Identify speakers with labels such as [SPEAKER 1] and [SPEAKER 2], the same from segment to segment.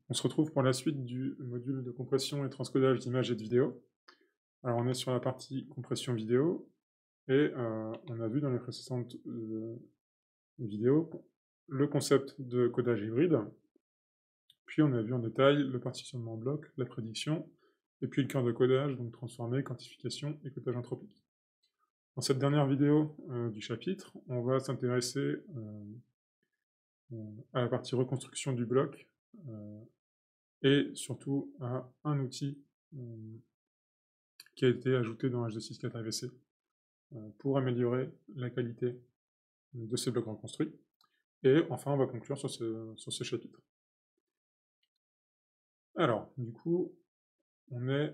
[SPEAKER 1] On se retrouve pour la suite du module de compression et transcodage d'images et de vidéos. Alors on est sur la partie compression vidéo, et on a vu dans les précédentes vidéos le concept de codage hybride, puis on a vu en détail le partitionnement en blocs, la prédiction, et puis le cœur de codage, donc transformer, quantification et codage anthropique. Dans cette dernière vidéo du chapitre, on va s'intéresser à la partie reconstruction du bloc, et surtout à un outil qui a été ajouté dans HD64 AVC pour améliorer la qualité de ces blocs reconstruits. Et enfin, on va conclure sur ce chapitre. Alors, du coup, on est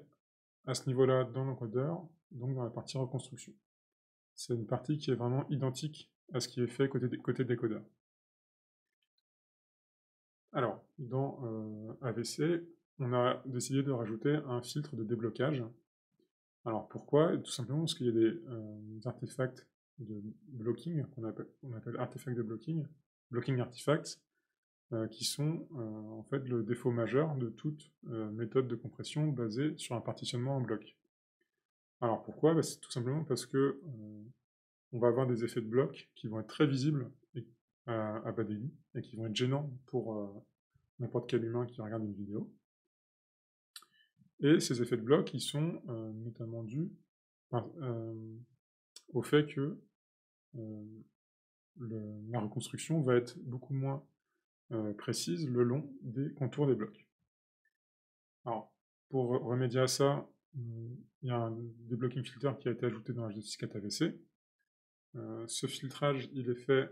[SPEAKER 1] à ce niveau-là dans l'encodeur, donc dans la partie reconstruction. C'est une partie qui est vraiment identique à ce qui est fait côté décodeur. Alors, dans AVC, on a décidé de rajouter un filtre de déblocage. Alors pourquoi? Tout simplement parce qu'il y a des artefacts de blocking, qu'on appelle artefacts de blocking artifacts, qui sont en fait le défaut majeur de toute méthode de compression basée sur un partitionnement en bloc. Alors pourquoi? C'est tout simplement parce que on va avoir des effets de bloc qui vont être très visibles à bas débit, et qui vont être gênants pour n'importe quel humain qui regarde une vidéo. Et ces effets de bloc, ils sont notamment dus au fait que la reconstruction va être beaucoup moins précise le long des contours des blocs. Alors, pour remédier à ça, il y a un deblocking filter qui a été ajouté dans HD64 AVC. Ce filtrage, il est fait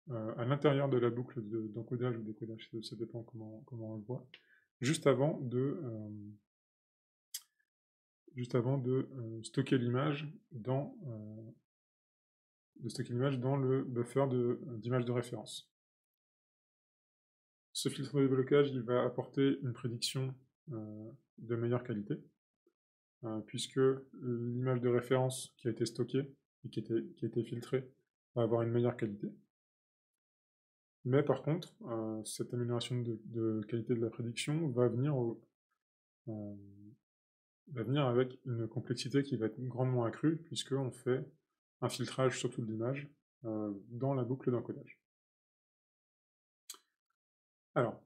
[SPEAKER 1] à l'intérieur de la boucle d'encodage ou décodage, ça dépend comment on le voit, juste avant de stocker l'image dans le buffer d'image de référence. Ce filtre de déblocage, il va apporter une prédiction de meilleure qualité, puisque l'image de référence qui a été stockée et qui a été filtrée va avoir une meilleure qualité. Mais par contre, cette amélioration de qualité de la prédiction va venir avec une complexité qui va être grandement accrue, puisqu'on fait un filtrage sur toute l'image dans la boucle d'encodage. Alors,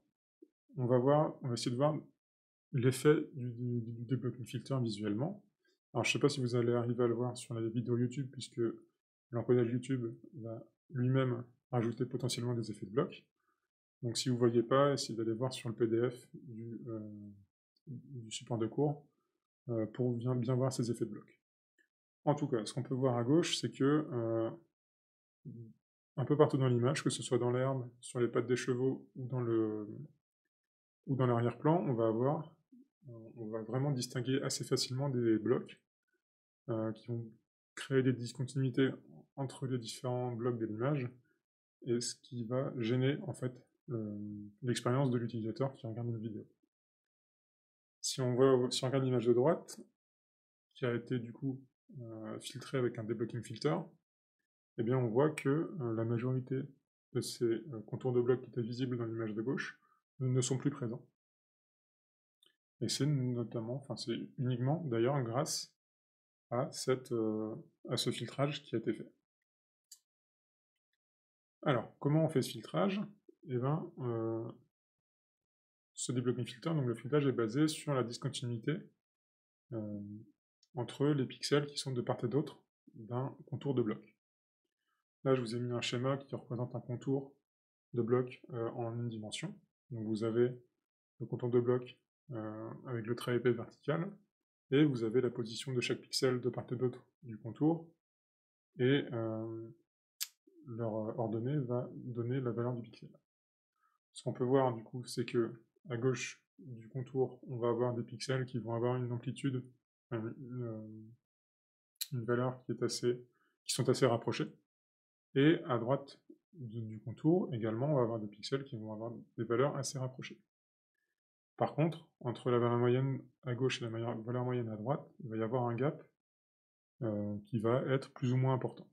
[SPEAKER 1] on va essayer de voir l'effet du deblocking filter visuellement. Alors je ne sais pas si vous allez arriver à le voir sur la vidéo YouTube, puisque l'encodage YouTube va lui-même rajouter potentiellement des effets de bloc. Donc si vous ne voyez pas, essayez d'aller voir sur le PDF du support de cours pour bien voir ces effets de bloc. En tout cas, ce qu'on peut voir à gauche, c'est que un peu partout dans l'image, que ce soit dans l'herbe, sur les pattes des chevaux ou dans l'arrière-plan, on va vraiment distinguer assez facilement des blocs qui vont créer des discontinuités entre les différents blocs de l'image, et ce qui va gêner en fait l'expérience de l'utilisateur qui regarde une vidéo. Si on regarde l'image de droite, qui a été du coup filtrée avec un deblocking filter, eh bien on voit que la majorité de ces contours de blocs qui étaient visibles dans l'image de gauche ne sont plus présents. Et c'est uniquement d'ailleurs grâce à ce filtrage qui a été fait. Alors, comment on fait ce filtrage? Eh bien, ce deblocking filter, donc le filtrage est basé sur la discontinuité entre les pixels qui sont de part et d'autre d'un contour de bloc. Là, je vous ai mis un schéma qui représente un contour de bloc en une dimension. Donc vous avez le contour de bloc avec le trait épais vertical, et vous avez la position de chaque pixel de part et d'autre du contour, et leur ordonnée va donner la valeur du pixel. Ce qu'on peut voir du coup, c'est que à gauche du contour, on va avoir des pixels qui vont avoir une amplitude, une valeur qui sont assez rapprochées, et à droite du contour également, on va avoir des pixels qui vont avoir des valeurs assez rapprochées. Par contre, entre la valeur moyenne à gauche et la valeur moyenne à droite, il va y avoir un gap qui va être plus ou moins important.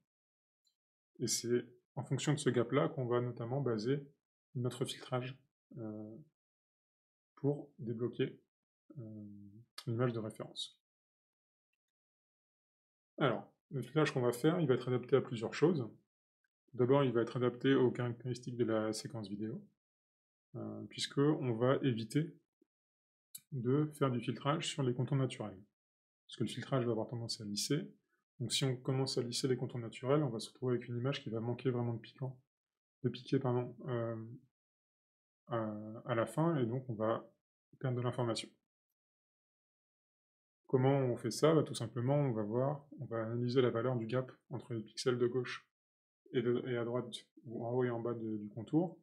[SPEAKER 1] Et c'est en fonction de ce gap-là qu'on va notamment baser notre filtrage pour débloquer l'image de référence. Alors, le filtrage qu'on va faire, il va être adapté à plusieurs choses. D'abord, il va être adapté aux caractéristiques de la séquence vidéo, puisqu'on va éviter de faire du filtrage sur les contours naturels. Parce que le filtrage va avoir tendance à lisser. Donc si on commence à lisser les contours naturels, on va se retrouver avec une image qui va manquer vraiment de piquer à la fin, et donc on va perdre de l'information. Comment on fait ça? Tout simplement, on va analyser la valeur du gap entre les pixels de gauche et à droite, ou en haut et en bas du contour.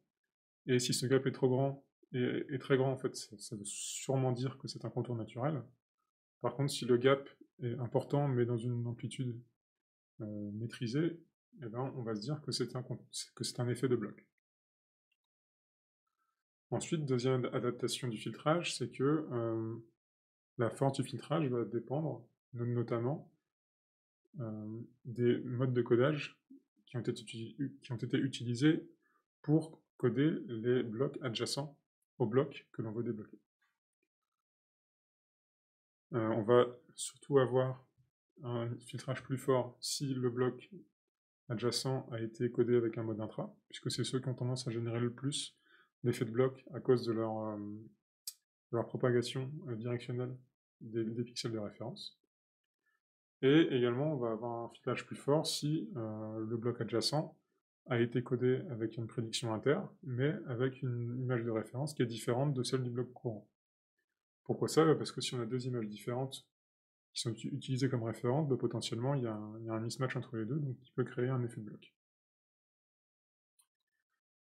[SPEAKER 1] Et si ce gap est trop grand, et très grand, en fait, ça veut sûrement dire que c'est un contour naturel. Par contre, si le gap est important, mais dans une amplitude maîtrisée, eh ben, on va se dire que c'est un effet de bloc. Ensuite, deuxième adaptation du filtrage, c'est que la force du filtrage va dépendre notamment des modes de codage qui ont été utilisés pour coder les blocs adjacents au bloc que l'on veut débloquer. On va surtout avoir un filtrage plus fort si le bloc adjacent a été codé avec un mode intra, puisque c'est ceux qui ont tendance à générer le plus d'effets de bloc à cause de leur propagation directionnelle des pixels de référence. Et également, on va avoir un filtrage plus fort si le bloc adjacent a été codé avec une prédiction inter, mais avec une image de référence qui est différente de celle du bloc courant. Pourquoi ça? Parce que si on a deux images différentes qui sont utilisées comme référentes, potentiellement il y a un mismatch entre les deux, donc qui peut créer un effet de bloc.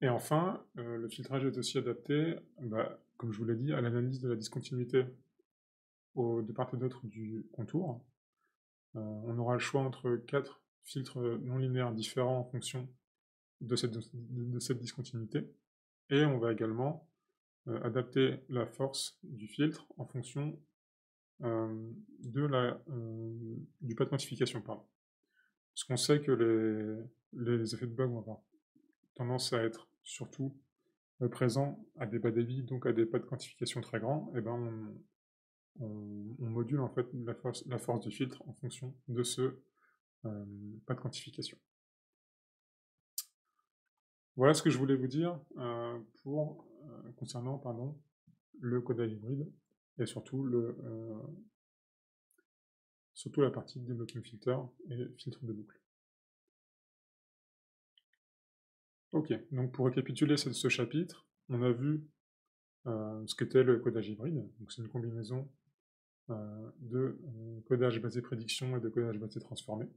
[SPEAKER 1] Et enfin, le filtrage est aussi adapté, comme je vous l'ai dit, à l'analyse de la discontinuité de part et d'autre du contour. On aura le choix entre 4 filtres non linéaires différents en fonction de cette discontinuité, et on va également adapter la force du filtre en fonction du pas de quantification. Parce qu'on sait que les effets de bloc vont avoir tendance à être surtout présents à des bas débits, donc à des pas de quantification très grands, et ben on module en fait la force du filtre en fonction de ce pas de quantification. Voilà ce que je voulais vous dire concernant le codage hybride et surtout la partie deblocking filter et filtre de boucle. Ok, donc pour récapituler ce chapitre, on a vu ce qu'était le codage hybride. Donc c'est une combinaison de codage basé prédiction et de codage basé transformé.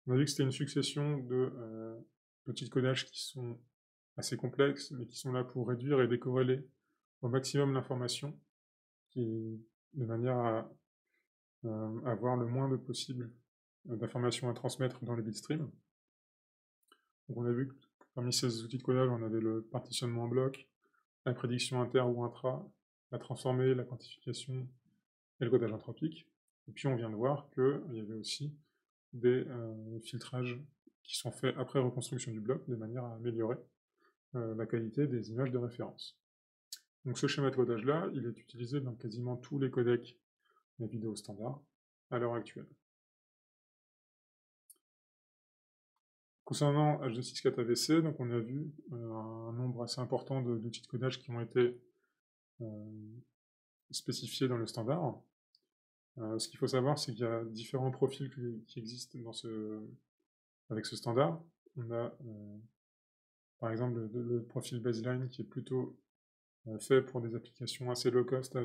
[SPEAKER 1] On a vu que c'était une succession de petits codages qui sont assez complexes, mais qui sont là pour réduire et décorréler au maximum l'information, de manière à avoir le moins de possible d'informations à transmettre dans les bitstreams. Donc on a vu que parmi ces outils de codage, on avait le partitionnement en bloc, la prédiction inter ou intra, la transformée, la quantification et le codage anthropique. Et puis on vient de voir qu'il y avait aussi des filtrages qui sont faits après reconstruction du bloc, de manière à améliorer la qualité des images de référence. Donc ce schéma de codage-là, il est utilisé dans quasiment tous les codecs de vidéos standards à l'heure actuelle. Concernant H264 AVC, donc on a vu un nombre assez important d'outils de codage qui ont été spécifiés dans le standard. Ce qu'il faut savoir, c'est qu'il y a différents profils qui existent avec ce standard. On a par exemple le profil baseline qui est plutôt fait pour des applications assez low cost,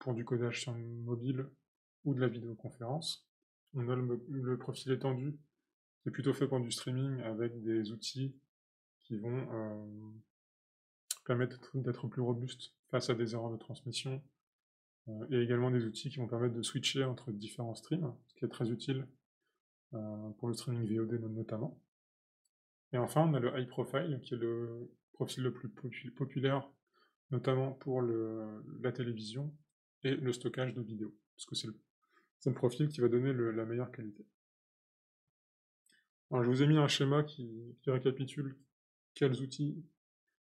[SPEAKER 1] pour du codage sur mobile ou de la vidéoconférence. On a le profil étendu qui est plutôt fait pour du streaming avec des outils qui vont permettre d'être plus robuste face à des erreurs de transmission, et également des outils qui vont permettre de switcher entre différents streams, ce qui est très utile pour le streaming VOD notamment. Et enfin, on a le high profile, qui est le profil le plus populaire, notamment pour la télévision et le stockage de vidéos, parce que c'est le profil qui va donner la meilleure qualité. Alors, je vous ai mis un schéma qui récapitule quels outils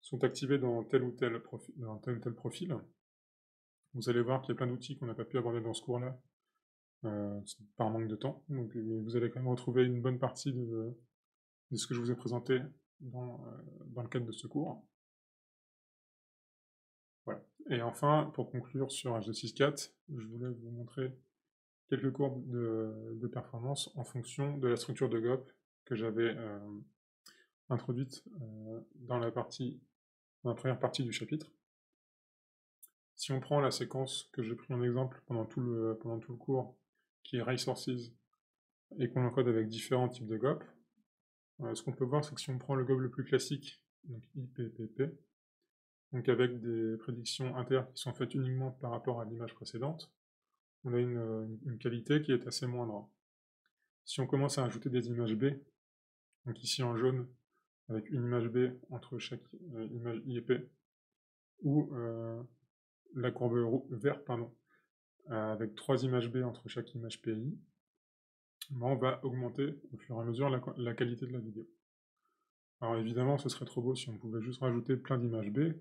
[SPEAKER 1] sont activés dans tel ou tel profil. Vous allez voir qu'il y a plein d'outils qu'on n'a pas pu aborder dans ce cours-là, par manque de temps, donc vous allez quand même retrouver une bonne partie de ce que je vous ai présenté dans le cadre de ce cours. Voilà. Et enfin, pour conclure sur H264, je voulais vous montrer quelques courbes de performance en fonction de la structure de GOP que j'avais introduite dans la première partie du chapitre. Si on prend la séquence que j'ai pris en exemple pendant tout le cours, qui est Ray Sources, et qu'on encode avec différents types de GOP, ce qu'on peut voir, c'est que si on prend le GOP le plus classique, donc IPPP, donc avec des prédictions inter qui sont faites uniquement par rapport à l'image précédente, on a une qualité qui est assez moindre. Si on commence à ajouter des images B, donc ici en jaune, avec une image B entre chaque image IEP, ou la courbe verte, pardon, avec 3 images B entre chaque image PI, on va augmenter au fur et à mesure la qualité de la vidéo. Alors évidemment, ce serait trop beau si on pouvait juste rajouter plein d'images B.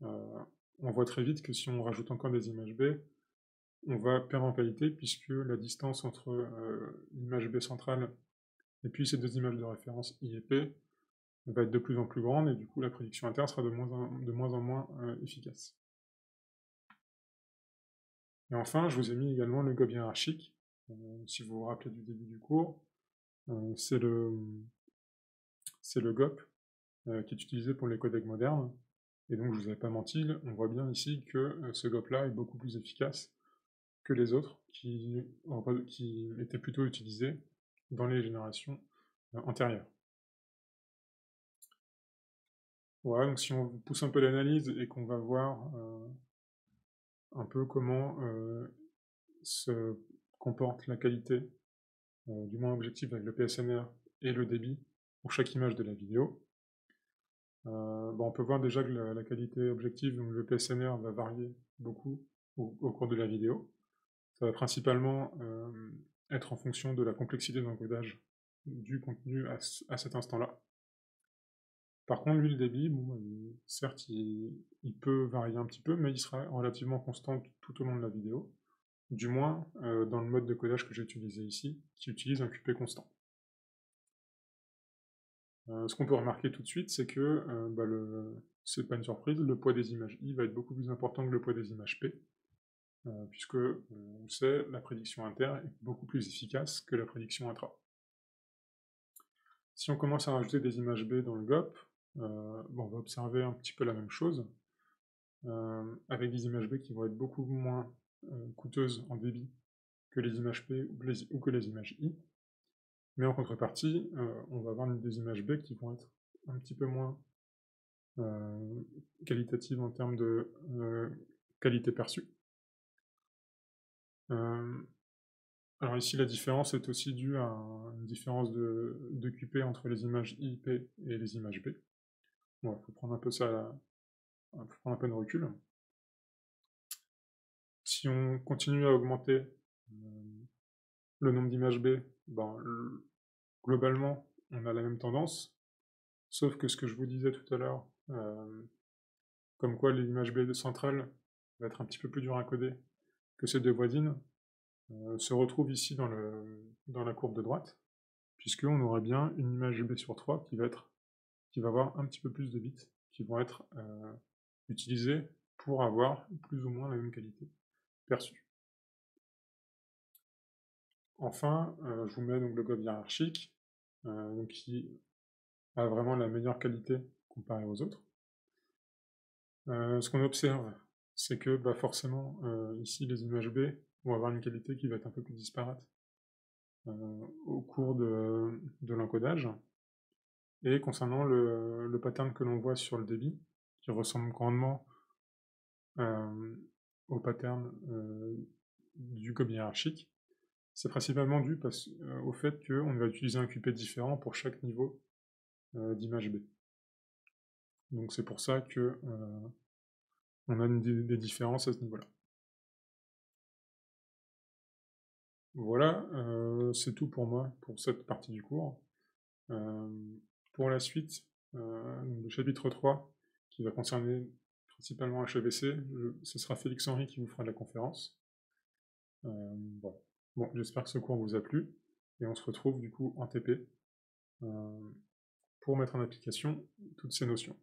[SPEAKER 1] On voit très vite que si on rajoute encore des images B, on va perdre en qualité puisque la distance entre l'image B centrale et puis ces deux images de référence IEP va être de plus en plus grande et du coup la prédiction interne sera de moins en moins efficace. Et enfin, je vous ai mis également le GOP hiérarchique. Si vous vous rappelez du début du cours, c'est le GOP qui est utilisé pour les codecs modernes. Et donc, je ne vous avais pas menti, on voit bien ici que ce GOP-là est beaucoup plus efficace que les autres qui étaient plutôt utilisés dans les générations antérieures. Voilà, donc si on pousse un peu l'analyse et qu'on va voir un peu comment se comporte la qualité du moins objectif avec le PSNR et le débit pour chaque image de la vidéo, on peut voir déjà que la qualité objective, donc le PSNR, va varier beaucoup au cours de la vidéo. Ça va principalement être en fonction de la complexité d'encodage du contenu à cet instant-là. Par contre, lui, le débit, certes, il peut varier un petit peu, mais il sera relativement constant tout au long de la vidéo, du moins dans le mode de codage que j'ai utilisé ici, qui utilise un QP constant. Ce qu'on peut remarquer tout de suite, c'est que, c'est pas une surprise, le poids des images I va être beaucoup plus important que le poids des images P, puisque, on le sait, la prédiction inter est beaucoup plus efficace que la prédiction intra. Si on commence à rajouter des images B dans le GOP, on va observer un petit peu la même chose, avec des images B qui vont être beaucoup moins coûteuses en débit que les images P ou que les images I, mais en contrepartie, on va avoir des images B qui vont être un petit peu moins qualitatives en termes de qualité perçue. Alors ici, la différence est aussi due à une différence de QP entre les images IP et les images B. Bon, il faut prendre un peu prendre un peu de recul. Si on continue à augmenter le nombre d'images B, globalement, on a la même tendance, sauf que ce que je vous disais tout à l'heure, comme quoi l'image B centrale va être un petit peu plus dur à coder que ses deux voisines, se retrouve ici dans la courbe de droite, puisqu'on aura bien une image B sur 3 qui va avoir un petit peu plus de bits qui vont être utilisés pour avoir plus ou moins la même qualité perçue. Enfin, je vous mets donc le GOP hiérarchique, qui a vraiment la meilleure qualité comparée aux autres. Ce qu'on observe, c'est que forcément, ici, les images B vont avoir une qualité qui va être un peu plus disparate au cours de l'encodage. Et concernant le pattern que l'on voit sur le débit, qui ressemble grandement au pattern du GOP hiérarchique, c'est principalement dû au fait qu'on va utiliser un QP différent pour chaque niveau d'image B. Donc c'est pour ça que on a des différences à ce niveau-là. Voilà, c'est tout pour moi pour cette partie du cours. Pour la suite, le chapitre 3, qui va concerner principalement HEVC. Ce sera Félix Henry qui vous fera la conférence. Voilà. Bon, j'espère que ce cours vous a plu, et on se retrouve du coup en TP pour mettre en application toutes ces notions.